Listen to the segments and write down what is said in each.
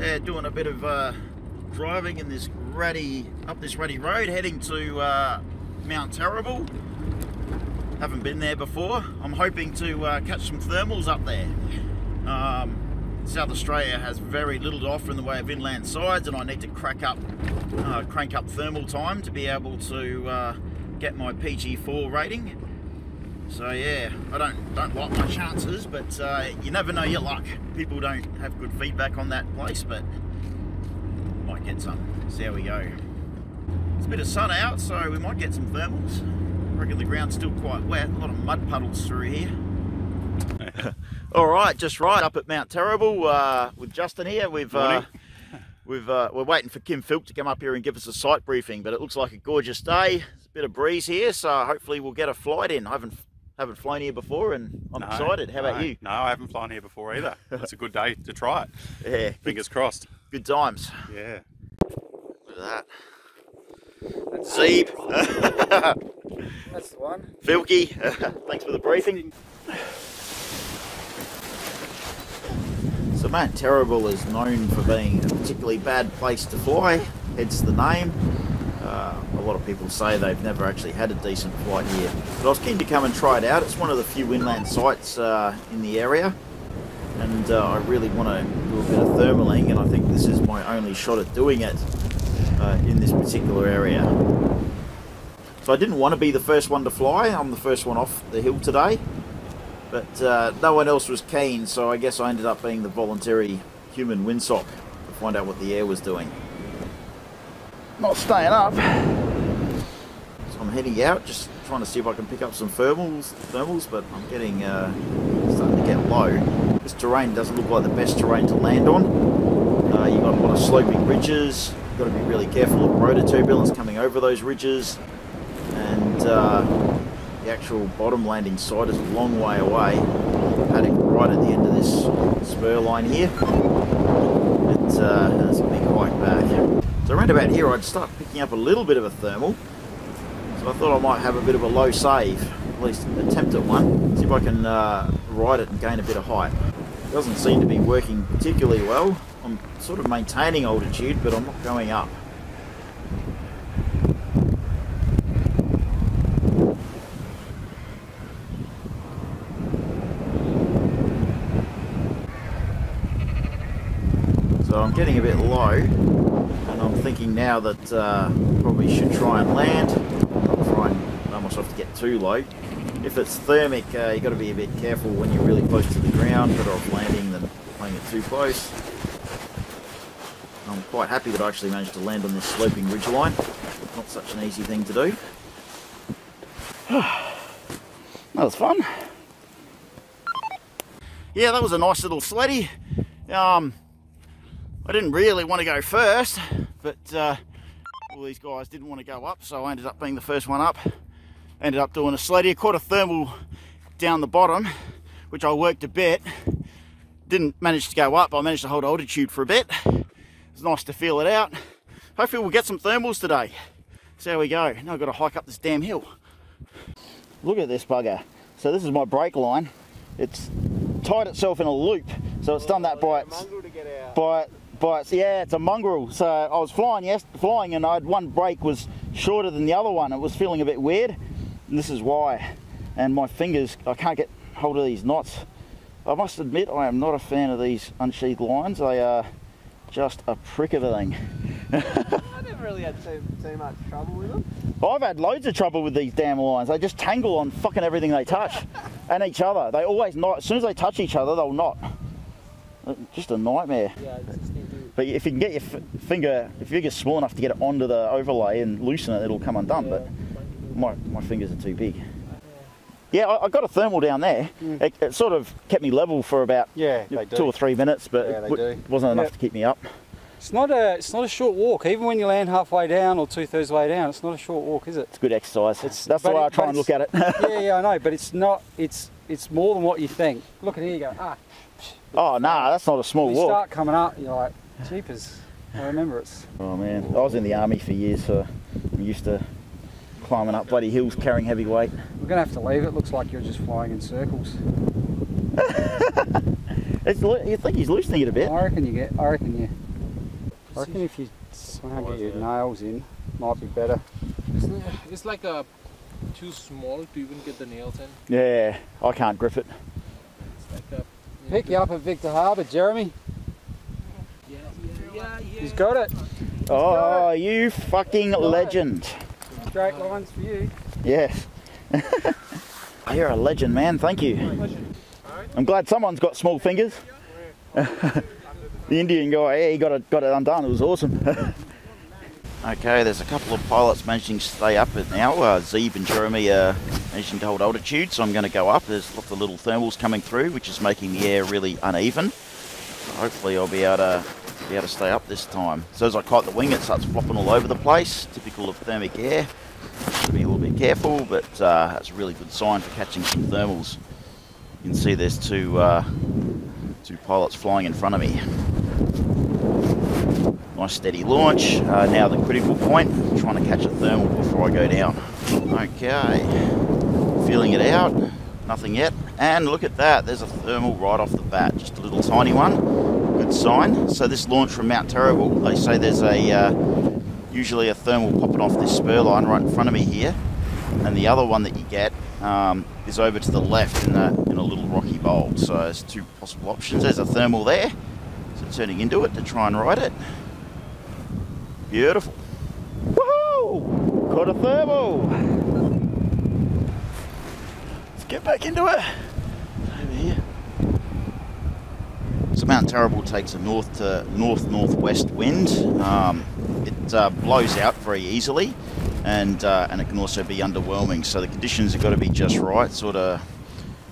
yeah, doing a bit of driving in this up this ruddy road, heading to Mount Terrible. Haven't been there before. I'm hoping to catch some thermals up there. South Australia has very little to offer in the way of inland sides, and I need to crank up thermal time to be able to get my PG4 rating. So yeah, I don't like my chances, but you never know your luck. People don't have good feedback on that place, but might get some. See how we go. It's a bit of sun out, so we might get some thermals. I reckon the ground's still quite wet. A lot of mud puddles through here. All right, just right up at Mount Terrible with Justin here. We're waiting for Kim Philp to come up here and give us a site briefing, but it looks like a gorgeous day. There's a bit of breeze here, so hopefully we'll get a flight in. I haven't flown here before, and I'm excited. How about you? No, I haven't flown here before either. It's a good day to try it. Yeah. Fingers crossed. Good times. Yeah. Look at that. Zeeb. That's the one. Filky. Thanks for the briefing. So Mount Terrible is known for being a particularly bad place to fly, hence the name. A lot of people say they've never actually had a decent flight here. But I was keen to come and try it out. It's one of the few inland sites in the area. And I really want to do a bit of thermaling, and I think this is my only shot at doing it in this particular area. So I didn't want to be the first one to fly. I'm the first one off the hill today. But no one else was keen, so I guess I ended up being the voluntary human windsock to find out what the air was doing. Not staying up. So I'm heading out, just trying to see if I can pick up some thermals, but I'm getting starting to get low. This terrain doesn't look like the best terrain to land on. You've got a lot of sloping ridges. You've got to be really careful of rotor turbulence coming over those ridges, and the actual bottom landing site is a long way away. Paddock right at the end of this spur line here. It's a big hike back. So around about here I'd start picking up a little bit of a thermal. So I thought I might have a bit of a low save, at least attempt at one. See if I can ride it and gain a bit of height. It doesn't seem to be working particularly well. I'm sort of maintaining altitude, but I'm not going up. So I'm getting a bit low, and I'm thinking now that probably should try and land, not try and allow myself to get too low. If it's thermic, you've got to be a bit careful when you're really close to the ground, better off landing than playing it too close. I'm quite happy that I actually managed to land on this sloping ridgeline. Not such an easy thing to do. That was fun. Yeah, that was a nice little sleddy. I didn't really want to go first, but all these guys didn't want to go up, so I ended up being the first one up. Ended up doing a sleddy. I caught a thermal down the bottom, which I worked a bit. Didn't manage to go up, I managed to hold altitude for a bit. It's nice to feel it out. Hopefully we'll get some thermals today. See how we go. Now I've got to hike up this damn hill. Look at this bugger. So this is my brake line. It's tied itself in a loop, so it's done that by its, yeah, it's a mongrel. So I was flying and I had one brake was shorter than the other one. It was feeling a bit weird, and this is why. And my fingers, I can't get hold of these knots. I must admit I am not a fan of these unsheathed lines. They are just a prick of a thing. I never really had too much trouble with them. I've had loads of trouble with these damn lines. They just tangle on fucking everything they touch and each other. They always knot. As soon as they touch each other, they'll knot. Just a nightmare. Yeah, but if you can get your finger, if your finger's small enough to get it onto the overlay and loosen it, it'll come undone. Yeah. But my fingers are too big. Yeah, I got a thermal down there. It sort of kept me level for about 2 or 3 minutes, but it wasn't enough to keep me up. It's not a short walk, even when you land halfway down or 2/3 the way down. It's not a short walk, is it? It's good exercise. That's the way I try and look at it. Yeah, I know, but it's not. It's more than what you think. Look at here, you go. Oh no, that's not a small walk. You start coming up, you're like, jeepers. I remember it's. Oh man, I was in the army for years, so I'm used to climbing up bloody hills carrying heavy weight. We're gonna have to leave it. Looks like you're just flying in circles. You think he's loosening it a bit? I reckon you. I reckon if you somehow get your nails in, might be better. It's like a too small to even get the nails in. Yeah, I can't grip it. It's like a, Pick you up at Victor Harbour, Jeremy. yeah. He's got it. Oh, you fucking legend. Straight lines for you. Yes. You're a legend, man. Thank you. I'm glad someone's got small fingers. The Indian guy, yeah, he got it undone. It was awesome. Okay, there's a couple of pilots managing to stay up it now. Zeeb and Jeremy are managing to hold altitude, so I'm going to go up. There's lots of little thermals coming through, which is making the air really uneven. So hopefully I'll be able to stay up this time. So as I kite the wing, it starts flopping all over the place, typical of thermic air. To be a little bit careful, but that's a really good sign for catching some thermals. You can see there's two pilots flying in front of me. Nice steady launch. Now the critical point, trying to catch a thermal before I go down. Okay, feeling it out, nothing yet. And look at that, there's a thermal right off the bat, just a little tiny one. Good sign. So this launch from Mount Terrible, they say there's usually a thermal popping off this spur line right in front of me here. And the other one that you get is over to the left in a little rocky bowl. So there's two possible options. There's a thermal there, so turning into it to try and ride it. Beautiful. Woohoo! Caught a thermal. Let's get back into it. Over here. So Mount Terrible takes a north to north-northwest wind. It blows out very easily, and it can also be underwhelming. So the conditions have got to be just right, sort of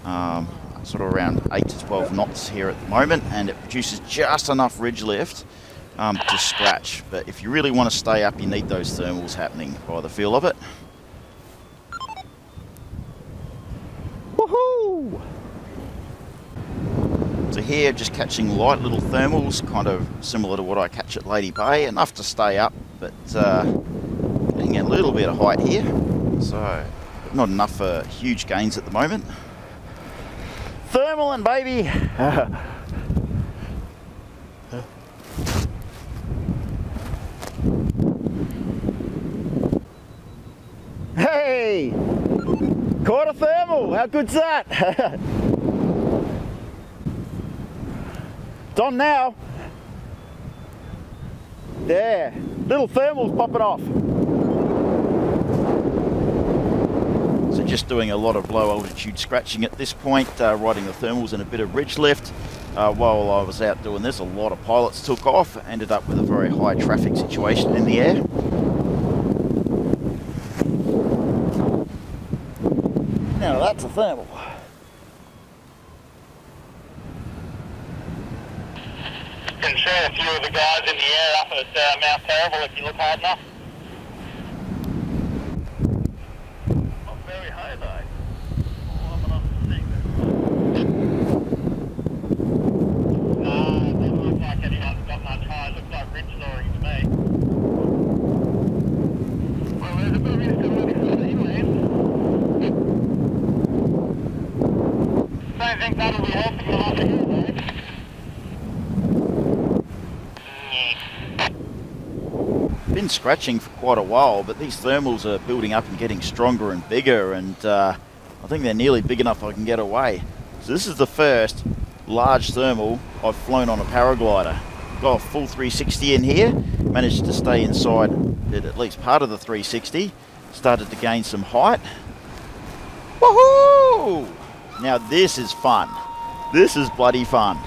around 8 to 12 knots here at the moment, and it produces just enough ridge lift to scratch. But if you really want to stay up, you need those thermals happening by the feel of it. Woohoo! So here, just catching light little thermals, kind of similar to what I catch at Lady Bay, enough to stay up, but getting a little bit of height here, so not enough for huge gains at the moment. Thermaling, baby! Hey! Caught a thermal! How good's that? It's on now. Yeah, little thermals popping off. So just doing a lot of low altitude scratching at this point, riding the thermals in a bit of ridge lift. While I was out doing this, a lot of pilots took off, ended up with a very high traffic situation in the air. Now that's a thermal. You can see a few of the guys in the air up at Mount Terrible if you look hard enough. Not very high though. I'm not seeing that. No, it doesn't look like anyone's got much high. It looks like ridge storing to me. Well, there's a bit of instability for the inland. Don't think that'll be helping the whole thing, though. Been scratching for quite a while, but these thermals are building up and getting stronger and bigger, and I think they're nearly big enough I can get away. So this is the first large thermal I've flown on a paraglider. Got a full 360 in here, managed to stay inside at least part of the 360, started to gain some height. Woohoo! Now this is fun. This is bloody fun.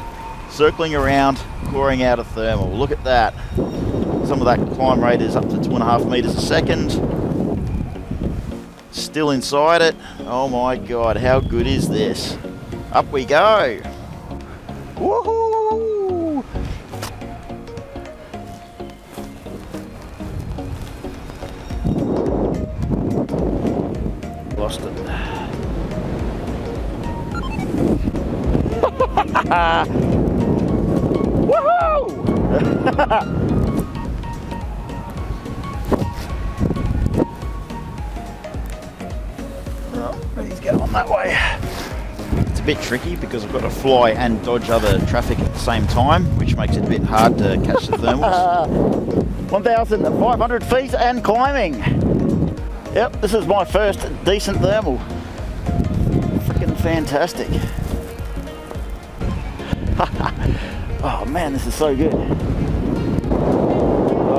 Circling around, pouring out a thermal. Look at that. Some of that climb rate is up to 2.5 meters a second. Still inside it. Oh my God, how good is this? Up we go. Woohoo! Lost it. Woohoo! He's going that way. It's a bit tricky because I've got to fly and dodge other traffic at the same time, which makes it a bit hard to catch the thermals. 1,500 feet and climbing. Yep, this is my first decent thermal. Freaking fantastic. Oh man, this is so good. Oh,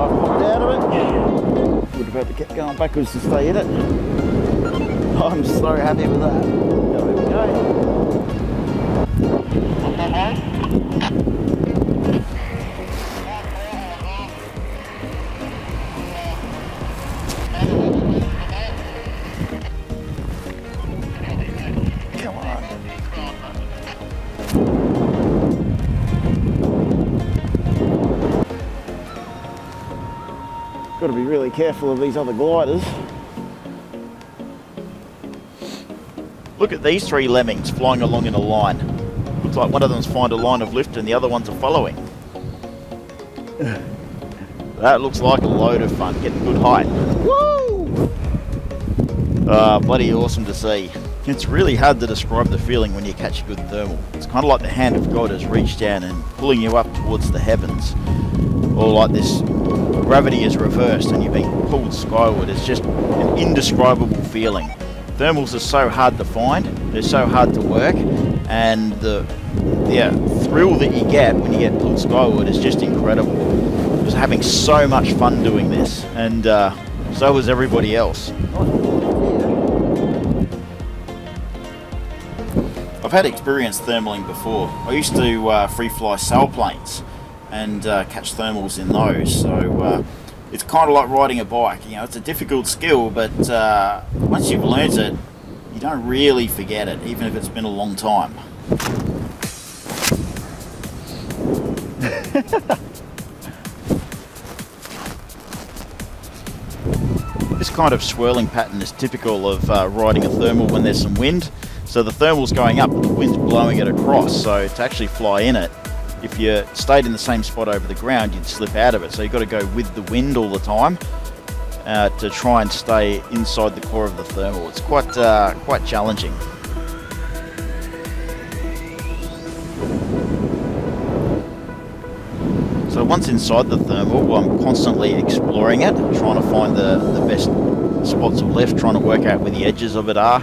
I've popped out of it. Would have had to keep going backwards to stay in it. I'm so happy with that. There we go. Come on. Got to be really careful of these other gliders. Look at these three lemmings flying along in a line. Looks like one of them's found a line of lift and the other ones are following. That looks like a load of fun, getting good height. Woo! Bloody awesome to see. It's really hard to describe the feeling when you catch a good thermal. It's kind of like the hand of God has reached down and pulling you up towards the heavens. Or like this, gravity is reversed and you're being pulled skyward. It's just an indescribable feeling. Thermals are so hard to find, they're so hard to work, and the thrill that you get when you get pulled skyward is just incredible. I was having so much fun doing this, and so was everybody else. I've had experience thermaling before. I used to free fly sailplanes and catch thermals in those, so it's kind of like riding a bike. You know, it's a difficult skill, but once you've learnt it, you don't really forget it, even if it's been a long time. This kind of swirling pattern is typical of riding a thermal when there's some wind. So the thermal's going up, but the wind's blowing it across. So to actually fly in it, if you stayed in the same spot over the ground, you'd slip out of it. So you've got to go with the wind all the time to try and stay inside the core of the thermal. It's quite challenging. So once inside the thermal, I'm constantly exploring it, trying to find the best spots of lift, trying to work out where the edges of it are.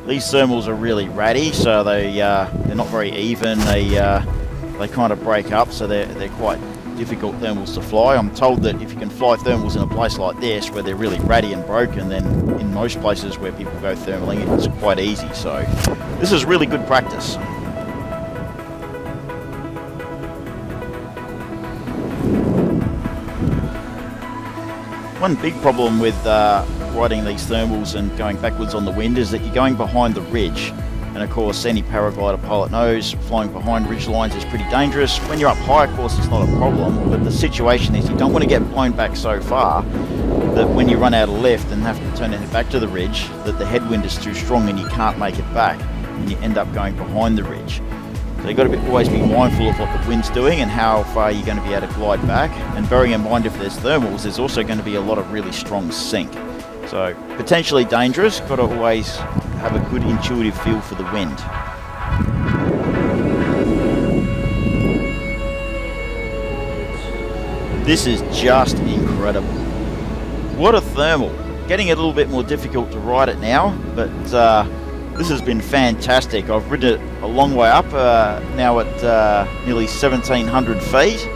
These thermals are really ratty, so they're not very even. They kind of break up, so they're quite difficult thermals to fly. I'm told that if you can fly thermals in a place like this where they're really ratty and broken, then in most places where people go thermaling it's quite easy. So this is really good practice. One big problem with riding these thermals and going backwards on the wind is that you're going behind the ridge. And of course, any paraglider pilot knows flying behind ridge lines is pretty dangerous. When you're up high, of course, it's not a problem, but the situation is you don't want to get blown back so far that when you run out of lift and have to turn it back to the ridge, that the headwind is too strong and you can't make it back, and you end up going behind the ridge. So you've got to always be mindful of what the wind's doing and how far you're going to be able to glide back. And bearing in mind, if there's thermals, there's also going to be a lot of really strong sink. So potentially dangerous, got to always have a good intuitive feel for the wind. This is just incredible. What a thermal. Getting it a little bit more difficult to ride it now, but this has been fantastic. I've ridden it a long way up, now at nearly 1,700 feet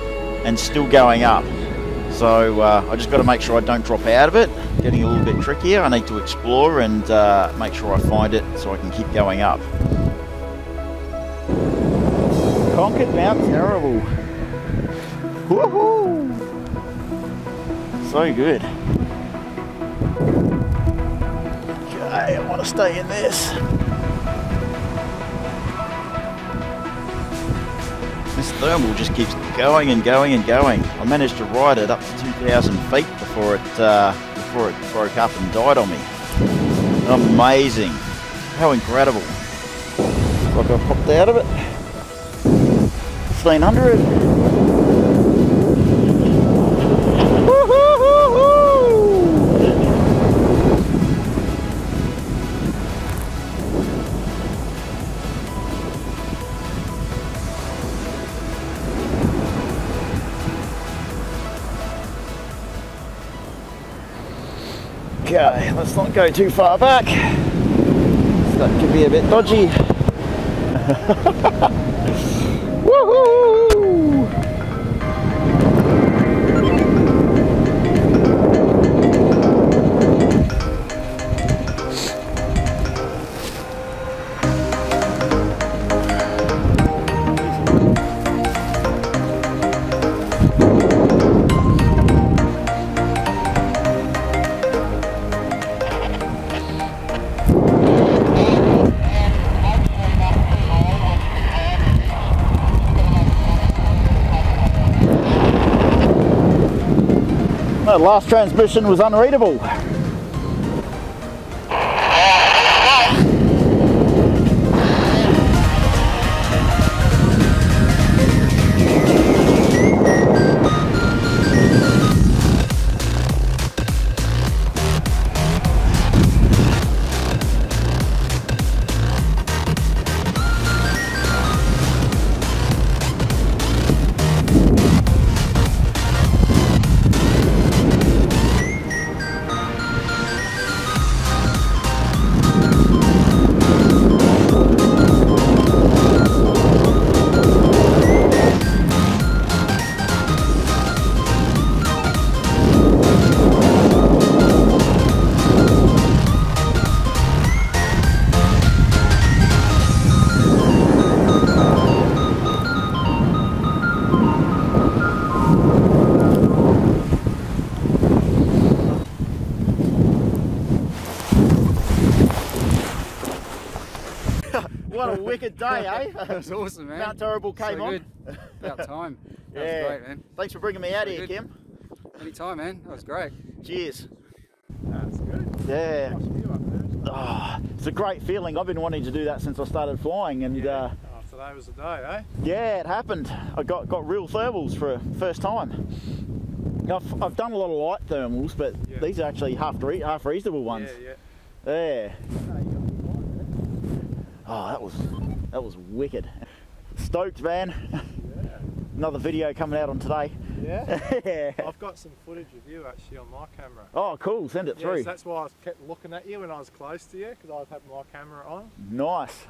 and still going up. So I just got to make sure I don't drop out of it. Getting a little bit trickier. I need to explore and make sure I find it so I can keep going up. Conquered Mount Terrible. Woohoo! So good. Okay, I want to stay in this. This thermal just keeps going and going and going. I managed to ride it up to 2,000 feet before it broke up and died on me. Amazing. How incredible. Like I popped out of it. 1,500. Okay, let's not go too far back. That could be a bit dodgy. Woohoo! That last transmission was unreadable. What a wicked day, eh? That was awesome, man. Mount Terrible came so on. Good. About time. That Yeah. was great, man. Thanks for bringing me out So here, good. Kim. Anytime, man. That was great. Cheers. That's good. Yeah. Nice view up there. Oh, it's a great feeling. I've been wanting to do that since I started flying, and Oh, today was the day, eh? yeah, it happened. I got real thermals for first time. I've done a lot of light thermals, but Yeah. these are actually half reasonable ones. Yeah. Yeah. Oh, that was wicked. Stoked, man. Yeah. Another video coming out on today. Yeah. Yeah. I've got some footage of you actually on my camera. Oh, cool. Send it through. Yes, that's why I kept looking at you when I was close to you, because I was having my camera on. Nice.